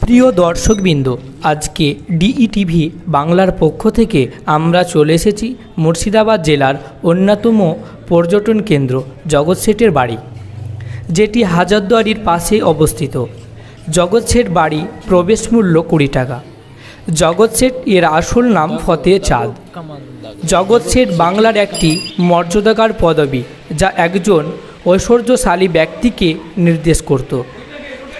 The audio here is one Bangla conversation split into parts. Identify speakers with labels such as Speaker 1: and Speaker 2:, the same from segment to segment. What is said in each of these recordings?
Speaker 1: প্রিয় দর্শকবৃন্দ, আজকে ডিইটিভি বাংলার পক্ষ থেকে আমরা চলে এসেছি মুর্শিদাবাদ জেলার অন্যতম পর্যটন কেন্দ্র জগৎ শেঠের বাড়ি, যেটি হাজারদুয়ারির পাশে অবস্থিত। জগৎ শেঠ বাড়ি প্রবেশ মূল্য 20 টাকা। জগৎ শেঠ এর আসল নাম ফতে চাঁদ। জগৎ শেঠ বাংলার একটি মর্যাদাকার পদবি, যা একজন ঐশ্বর্যশালী ব্যক্তিকে নির্দেশ করত।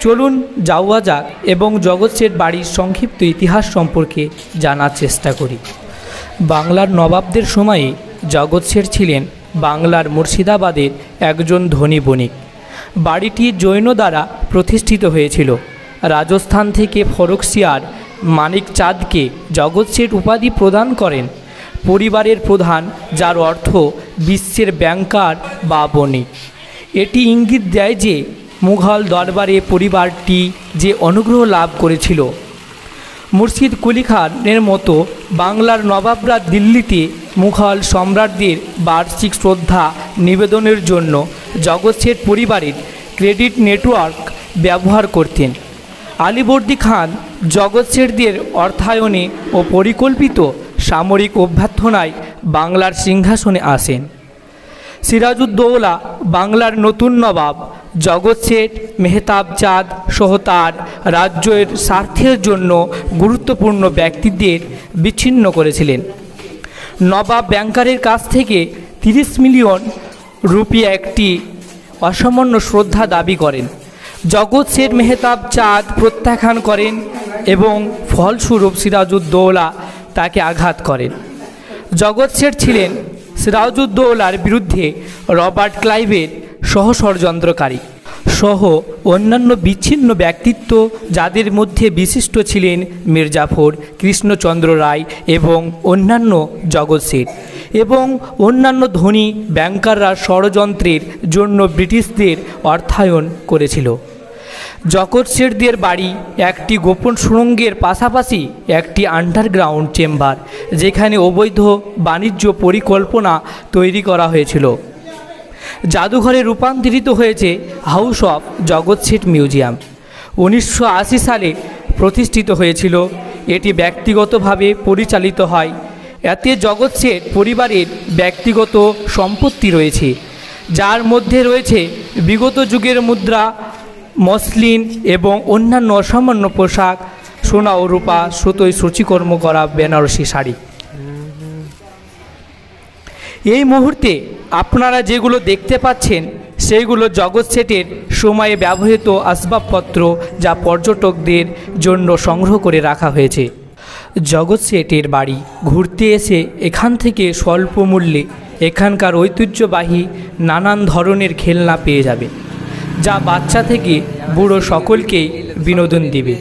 Speaker 1: চলুন যাওয়া যাক এবং জগৎ শেঠ বাড়ির সংক্ষিপ্ত ইতিহাস সম্পর্কে জানার চেষ্টা করি। বাংলার নবাবদের সময়ে জগৎ শেঠ ছিলেন বাংলার মুর্শিদাবাদের একজন ধনী বণিক। বাড়িটি জৈন দ্বারা প্রতিষ্ঠিত হয়েছিল। রাজস্থান থেকে ফরুখসিয়ার মানিক চাঁদকে জগৎ শেঠ উপাধি প্রদান করেন। পরিবারের প্রধান, যার অর্থ বিশ্বের ব্যাংকার বা বণিক। এটি ইঙ্গিত দেয় যে মুঘল দরবারে পরিবারটি যে অনুগ্রহ লাভ করেছিল। মুর্শিদ কুলি খানের মতো বাংলার নবাবরা দিল্লিতে মুঘল সম্রাটদের বার্ষিক শ্রদ্ধা নিবেদনের জন্য জগৎ শেঠ পরিবারের ক্রেডিট নেটওয়ার্ক ব্যবহার করতেন। আলীবর্দী খান জগৎ শেঠদের অর্থায়নে ও পরিকল্পিত সামরিক অভ্যর্থনায় বাংলার সিংহাসনে আসেন। সিরাজউদ্দৌলা বাংলার নতুন নবাব জগৎ শেঠ মেহতাব চাঁদ সহ তার রাজ্যের স্বার্থের জন্য গুরুত্বপূর্ণ ব্যক্তিদের বিচ্ছিন্ন করেছিলেন। নবাব ব্যাংকারের কাছ থেকে 30 মিলিয়ন রুপি একটি অসামান্য শ্রদ্ধা দাবি করেন। জগৎ শেঠ মেহতাব চাঁদ প্রত্যাখ্যান করেন এবং ফলস্বরূপ সিরাজউদ্দৌলা তাকে আঘাত করেন। জগৎ শেঠ ছিলেন সিরাজউদ্দৌলার বিরুদ্ধে রবার্ট ক্লাইভের সহষড়যন্ত্রকারী সহ অন্যান্য বিচ্ছিন্ন ব্যক্তিত্ব, যাদের মধ্যে বিশিষ্ট ছিলেন মির্জাফর, কৃষ্ণচন্দ্র রায় এবং অন্যান্য। জগৎ শেঠ এবং অন্যান্য ধনী ব্যাংকাররা ষড়যন্ত্রের জন্য ব্রিটিশদের অর্থায়ন করেছিল। জগৎ শেঠদের বাড়ি একটি গোপন সুড়ঙ্গের পাশাপাশি একটি আন্ডারগ্রাউন্ড চেম্বার, যেখানে অবৈধ বাণিজ্য পরিকল্পনা তৈরি করা হয়েছিল। জাদুঘরে রূপান্তরিত হয়েছে হাউস অফ জগৎ শেঠ মিউজিয়াম। 1980 সালে প্রতিষ্ঠিত হয়েছিল। এটি ব্যক্তিগতভাবে পরিচালিত হয়। এতে জগৎ শেঠ পরিবারের ব্যক্তিগত সম্পত্তি রয়েছে, যার মধ্যে রয়েছে বিগত যুগের মুদ্রা, মসলিন এবং অন্যান্য অসামান্য পোশাক, সোনা ও রূপা সুতোয় সূচিকর্ম করা বেনারসি শাড়ি। এই মুহূর্তে আপনারা যেগুলো দেখতে পাচ্ছেন সেইগুলো জগৎ শেঠের সময়ে ব্যবহৃত আসবাবপত্র, যা পর্যটকদের জন্য সংগ্রহ করে রাখা হয়েছে। জগৎ শেঠের বাড়ি ঘুরতে এসে এখান থেকে স্বল্প মূল্যে এখানকার ঐতিহ্যবাহী নানান ধরনের খেলনা পেয়ে যাবে, যা বাচ্চা থেকে বুড়ো সকলকেই বিনোদন দেবে।